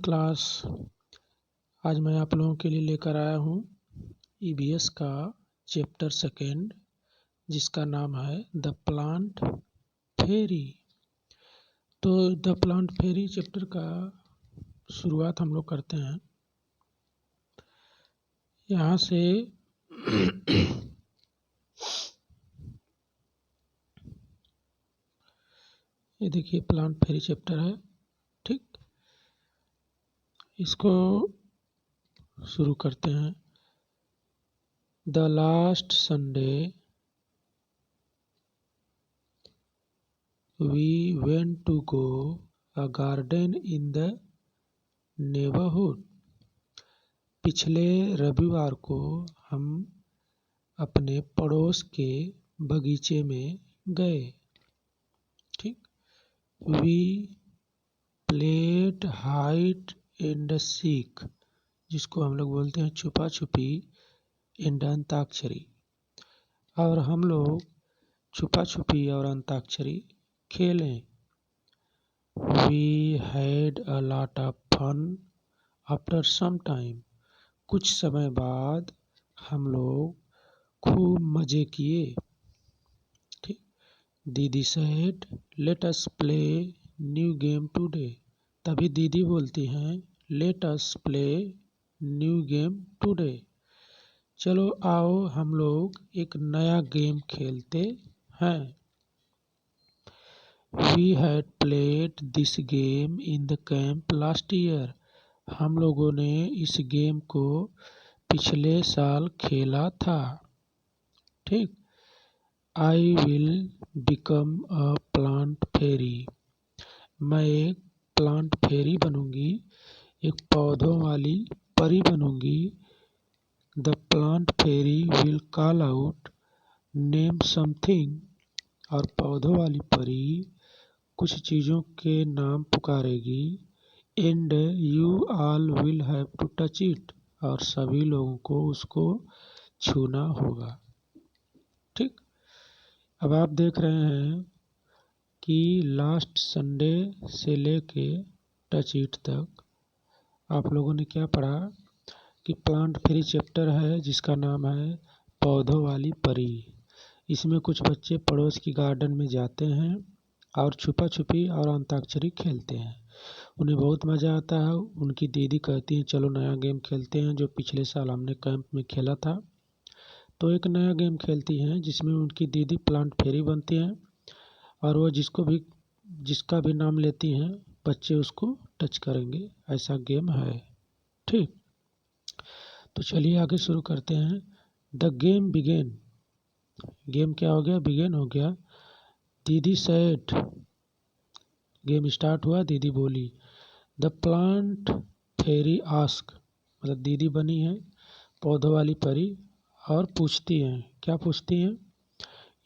Class. आज मैं आप लोगों के लिए लेकर आया हूँ ईवीएस का चैप्टर सेकेंड, जिसका नाम है द प्लांट फेरी। तो द प्लांट फेरी चैप्टर का शुरुआत हम लोग करते हैं यहाँ से। ये देखिए प्लांट फेरी चैप्टर है, ठीक। इसको शुरू करते हैं। The last Sunday we went to go a garden in the neighborhood। पिछले रविवार को हम अपने पड़ोस के बगीचे में गए, ठीक। we played hide and seek, जिसको हम लोग बोलते हैं छुपा छुपी एंड अंताक्षरी। और हम लोग छुपा छुपी और अंताक्षरी खेलें। We had a lot of fun after some time। कुछ समय बाद हम लोग खूब मज़े किए, ठीक। दीदी said let us play new game today। तभी दीदी बोलती हैं let us play new game today। चलो आओ हम लोग एक नया गेम खेलते हैं। We had played this game in the camp last year। हम लोगों ने इस गेम को पिछले साल खेला था, ठीक। I will become a plant fairy। मैं एक प्लांट फेरी बनूंगी, एक पौधों वाली परी बनूंगी। The plant fairy will call out name something। और पौधों वाली परी कुछ चीज़ों के नाम पुकारेगी। And you all will have to touch it. और सभी लोगों को उसको छूना होगा, ठीक। अब आप देख रहे हैं कि लास्ट संडे से लेके टच इट तक आप लोगों ने क्या पढ़ा कि प्लांट फेरी चैप्टर है जिसका नाम है पौधों वाली परी। इसमें कुछ बच्चे पड़ोस की गार्डन में जाते हैं और छुपा छुपी और अंताक्षरी खेलते हैं। उन्हें बहुत मज़ा आता है। उनकी दीदी कहती है चलो नया गेम खेलते हैं जो पिछले साल हमने कैंप में खेला था। तो एक नया गेम खेलती हैं जिसमें उनकी दीदी प्लांट फेरी बनती हैं और वो जिसका भी नाम लेती हैं बच्चे उसको टच करेंगे। ऐसा गेम है, ठीक। तो चलिए आगे शुरू करते हैं। The game begin. गेम क्या हो गया? बिगेन हो गया। दीदी सेड, गेम स्टार्ट हुआ। दीदी बोली। द प्लांट फेरी आस्क, मतलब दीदी बनी है पौधों वाली परी और पूछती हैं, क्या पूछती हैं?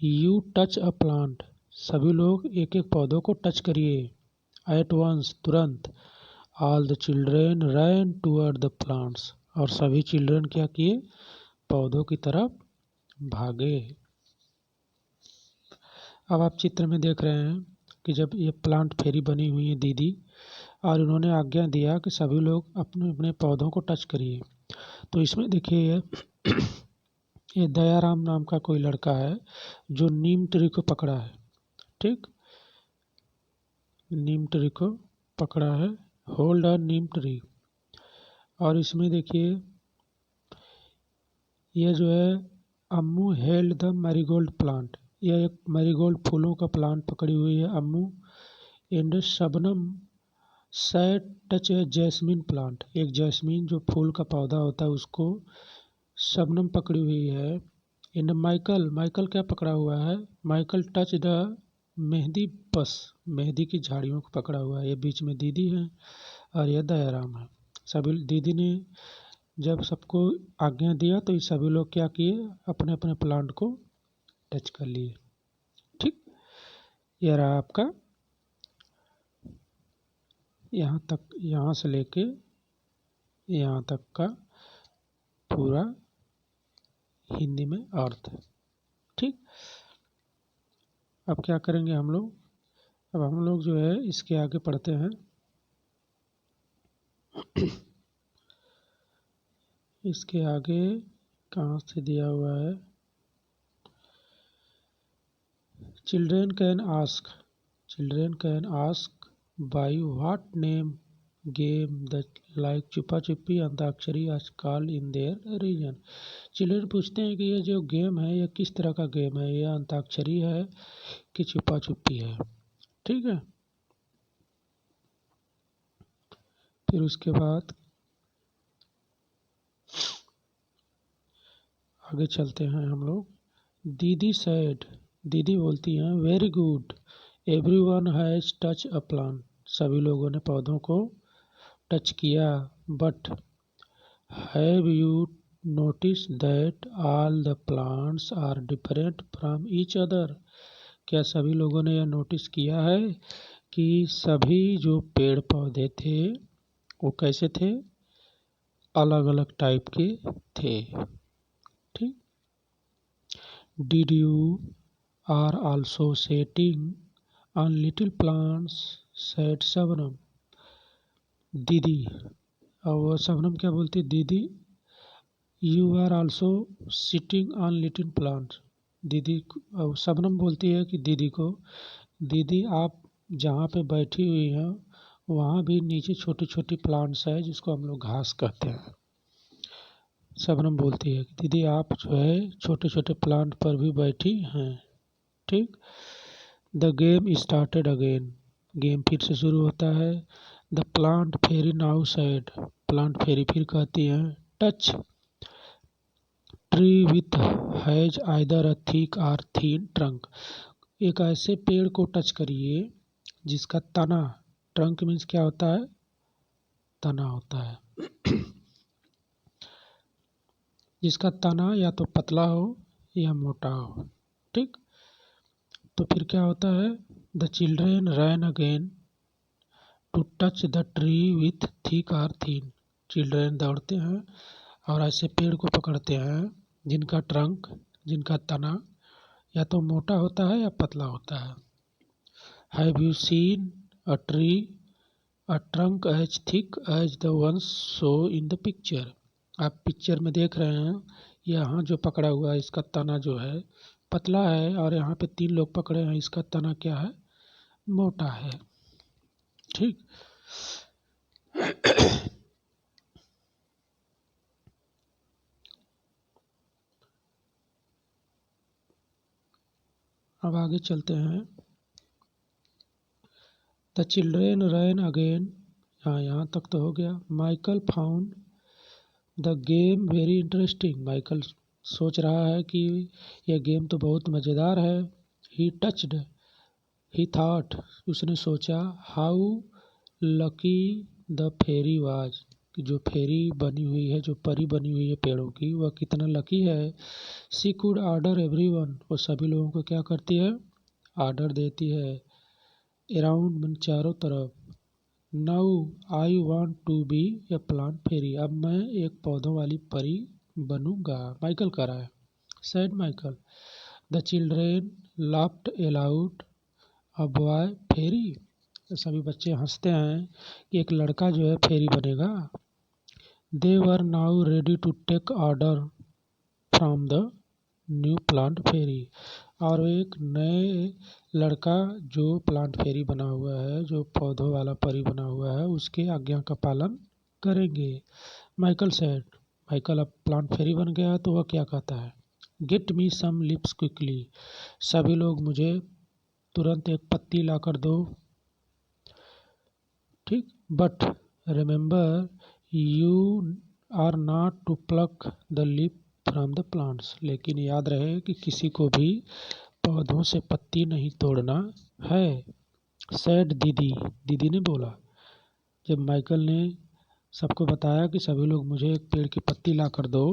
You touch a plant. सभी लोग एक एक पौधों को टच करिए। एट वंस, तुरंत। All the children ran toward the plants. और सभी चिल्ड्रन क्या किए? पौधों की तरफ भागे। अब आप चित्र में देख रहे हैं कि जब ये प्लांट फेरी बनी हुई है दीदी, और उन्होंने आज्ञा दिया कि सभी लोग अपने अपने पौधों को टच करिए। तो इसमें देखिए ये दयाराम नाम का कोई लड़का है जो नीम ट्री को पकड़ा है, ठीक। नीम ट्री को पकड़ा है, होल्ड अ नीम ट्री। और इसमें देखिए ये जो है Ammu held the marigold plant. यह एक मैरीगोल्ड फूलों का प्लांट पकड़ी हुई है Ammu. And Shabnam said touch a jasmine plant. एक जैस्मिन जो फूल का पौधा होता है उसको शबनम पकड़ी हुई है। एंड माइकल क्या पकड़ा हुआ है? माइकल टच द मेहंदी बस। मेहंदी की झाड़ियों को पकड़ा हुआ है। ये बीच में दीदी है और यह दयाराम है। सभी दीदी ने जब सबको आज्ञा दिया तो ये सभी लोग क्या किए? अपने अपने प्लांट को टच कर लिए, ठीक। यह रहा आपका यहाँ से लेके यहाँ तक का पूरा हिंदी में अर्थ, ठीक। अब क्या करेंगे हम लोग? अब हम लोग जो है इसके आगे पढ़ते हैं। इसके आगे कहाँ से दिया हुआ है, children can ask by what name game the like छुपा छुपी अंताक्षरी आज called in their region. Children पूछते हैं कि ये जो गेम है ये किस तरह का गेम है, ये अंताक्षरी है कि छुपा छुपी है। ठीक है, फिर उसके बाद आगे चलते हैं हम लोग। दीदी सेड, दीदी बोलती हैं, very good everyone has touch a plant, सभी लोगों ने पौधों को टच किया। But have you notice that all the plants are different from each other, क्या सभी लोगों ने यह नोटिस किया है कि सभी जो पेड़ पौधे थे वो कैसे थे, अलग अलग टाइप के थे। ठीक, did you are also setting on little plants said Shabnam, दीदी, और शबनम क्या बोलती, दीदी you are also sitting on little plants, दीदी और शबनम बोलती है कि दीदी को, दीदी आप जहाँ पे बैठी हुई हैं वहाँ भी नीचे छोटी छोटी प्लांट्स है जिसको हम लोग घास कहते हैं। शबनम बोलती है कि दीदी आप जो है छोटे छोटे प्लांट पर भी बैठी हैं। ठीक, the game started again, game फिर से शुरू होता है। The plant fairy now said, plant fairy फिर कहती हैं, touch tree with has either a thick और थीन ट्रंक, एक ऐसे पेड़ को टच करिए जिसका तना, ट्रंक मीन्स क्या होता है, तना होता है, जिसका तना या तो पतला हो या मोटा हो। ठीक, तो फिर क्या होता है, the children ran again to touch the tree with thick और थीन, चिल्ड्रेन दौड़ते हैं और ऐसे पेड़ को पकड़ते हैं जिनका ट्रंक, जिनका तना या तो मोटा होता है या पतला होता है। Have you seen a tree a trunk as thick as the ones show in the picture, आप पिक्चर में देख रहे हैं यहाँ जो पकड़ा हुआ है इसका तना जो है पतला है और यहाँ पे 3 लोग पकड़े हैं, इसका तना क्या है, मोटा है। ठीक, अब आगे चलते हैं। द चिल्ड्रेन रैन अगेन, यहाँ तक तो हो गया। Michael found the game very interesting, Michael सोच रहा है कि यह गेम तो बहुत मज़ेदार है। ही टच्ड, ही थॉट, उसने सोचा, how lucky the fairy was, कि जो फेरी बनी हुई है, जो परी बनी हुई है पेड़ों की, वह कितना लकी है। शी कुड ऑर्डर एवरीवन, वो सभी लोगों को क्या करती है, ऑर्डर देती है। अराउंड मन चारों तरफ। Now I want to be a plant fairy, अब मैं एक पौधों वाली परी बनूंगा, माइकल कह रहा है। Said Michael, the children laughed aloud, a boy fairy, सभी बच्चे हंसते हैं कि एक लड़का जो है फेरी बनेगा। They were now ready to take order from the new plant fairy, और एक नए लड़का जो प्लांट फेरी बना हुआ है, जो पौधों वाला परी बना हुआ है, उसके आज्ञा का पालन करेंगे। माइकल सेड, माइकल अब प्लांट फेरी बन गया तो वह क्या कहता है, गेट मी सम लिप्स क्विकली, सभी लोग मुझे तुरंत एक पत्ती ला कर दो। ठीक, but remember you are not to pluck the leaf from the plants, लेकिन याद रहे कि किसी को भी पौधों से पत्ती नहीं तोड़ना है। सैड दीदी, दीदी ने बोला, जब माइकल ने सबको बताया कि सभी लोग मुझे एक पेड़ की पत्ती ला कर दो,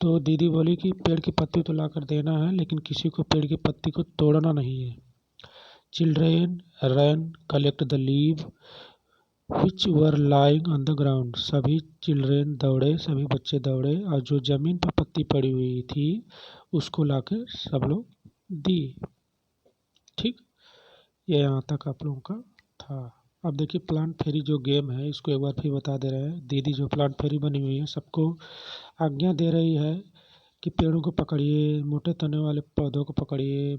तो दीदी बोली कि पेड़ की पत्ती तो ला कर देना है लेकिन किसी को पेड़ की पत्ती को तोड़ना नहीं है। Children ran collect the leave which were lying on the ground, सभी चिल्ड्रेन दौड़े, सभी बच्चे दौड़े और जो ज़मीन पर पत्ती पड़ी हुई थी उसको लाकर सब लोग दी। ठीक, ये यहाँ तक आप लोगों का था। अब देखिए प्लांट फेरी जो गेम है इसको एक बार फिर बता दे रहे हैं। दीदी जो प्लांट फेरी बनी हुई है सबको आज्ञा दे रही है कि पेड़ों को पकड़िए, मोटे तने वाले पौधों को पकड़िए,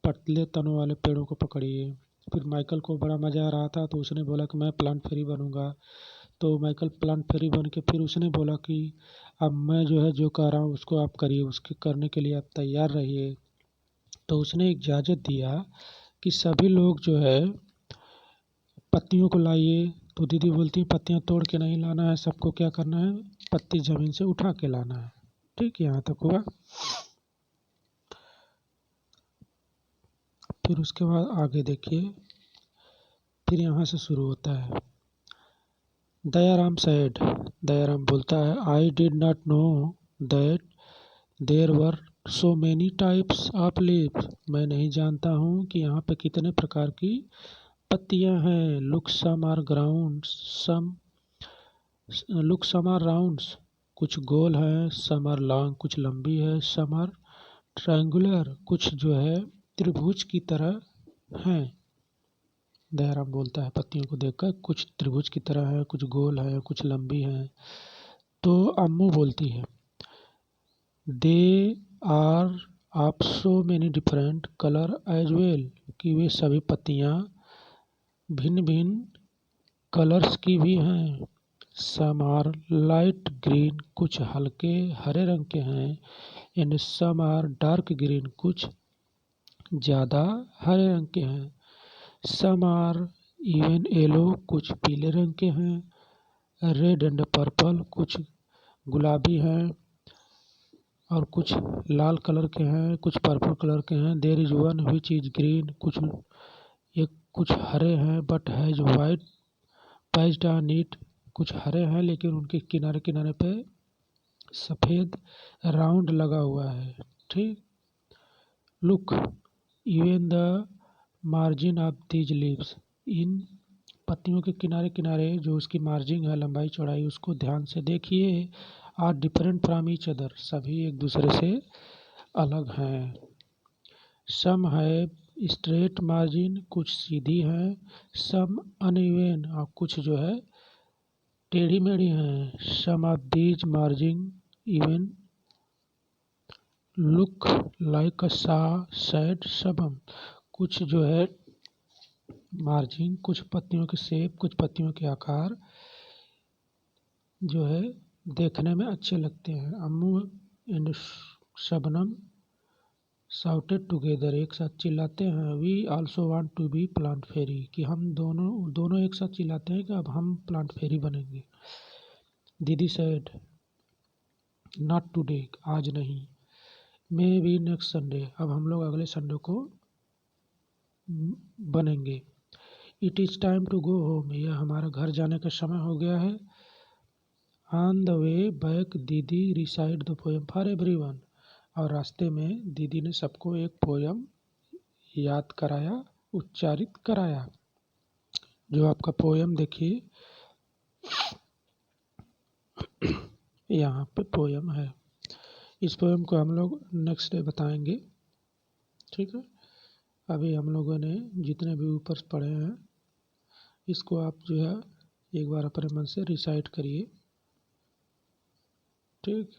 पतले तनों वाले पेड़ों को पकड़िए। फिर माइकल को बड़ा मज़ा आ रहा था तो उसने बोला कि मैं प्लांट फेरी बनूंगा। तो माइकल प्लांट फेरी बन के फिर उसने बोला कि अब मैं जो है जो कह रहा हूँ उसको आप करिए, उसके करने के लिए आप तैयार रहिए। तो उसने इजाज़त दिया कि सभी लोग जो है पत्तियों को लाइए। तो दीदी बोलती है पत्तियाँ तोड़ के नहीं लाना है, सबको क्या करना है, पत्ती ज़मीन से उठा के लाना है। ठीक, यहाँ तक हुआ। फिर उसके बाद आगे देखिए, फिर यहाँ से शुरू होता है। दयाराम सेड, दयाराम बोलता है I did not know that there were so many types of leaves. मैं नहीं जानता हूँ कि यहाँ पे कितने प्रकार की पत्तियाँ हैं। Look some are ground, some are rounds, कुछ गोल है, सम आर लॉन्ग, कुछ लंबी है, सम आर ट्रायंगुलर, कुछ जो है त्रिभुज की तरह हैं। दयाराम बोलता है पत्तियों को देखकर कुछ त्रिभुज की तरह है, कुछ गोल है, कुछ लंबी है। तो अम्मू बोलती है they are of so many different colour as well, कि वे सभी पत्तियाँ भिन्न भिन्न कलर्स की भी हैं। सम आर लाइट ग्रीन, कुछ हल्के हरे रंग के हैं। And some are dark green, कुछ ज़्यादा हरे रंग के हैं। सम आर इवन येलो, कुछ पीले रंग के हैं। रेड एंड पर्पल, कुछ गुलाबी हैं और कुछ लाल कलर के हैं, कुछ पर्पल कलर के हैं। There is one which is green, कुछ हरे हैं but has white patched on it, कुछ हरे हैं लेकिन उनके किनारे किनारे पे सफ़ेद राउंड लगा हुआ है। ठीक, look even the margin of these leaves, इन पत्तियों के किनारे किनारे जो उसकी मार्जिन है, लंबाई चौड़ाई, उसको ध्यान से देखिए। Are different from each other, सभी एक दूसरे से अलग हैं। सम है स्ट्रेट मार्जिन, कुछ सीधी हैं। सम अनइवन, और कुछ जो है टेढ़ी मेढ़ी हैं। Some of these margin even look like a sad Shabnam, कुछ जो है मार्जिन, कुछ पत्तियों के शेप, कुछ पत्तियों के आकार जो है देखने में अच्छे लगते हैं। Ammu and Shabnam shouted together, एक साथ चिल्लाते हैं। We also want to be plant fairy, कि हम दोनों एक साथ चिल्लाते हैं कि अब हम प्लांट फेरी बनेंगे। दीदी सेड नॉट टुडे, आज नहीं। मे बी नेक्स्ट संडे, अब हम लोग अगले संडे को बनेंगे। It is time to go home, यह हमारा घर जाने का समय हो गया है। ऑन द वे बैक दीदी recited the poem for everyone, और रास्ते में दीदी ने सबको एक पोएम याद कराया, उच्चारित कराया। जो आपका पोएम देखिए यहाँ पे पोएम है। इस पोएम को हम लोग नेक्स्ट डे बताएंगे। ठीक है, अभी हम लोगों ने जितने भी ऊपर पढ़े हैं इसको आप जो है एक बार अपने मन से रिसाइट करिए। ठीक।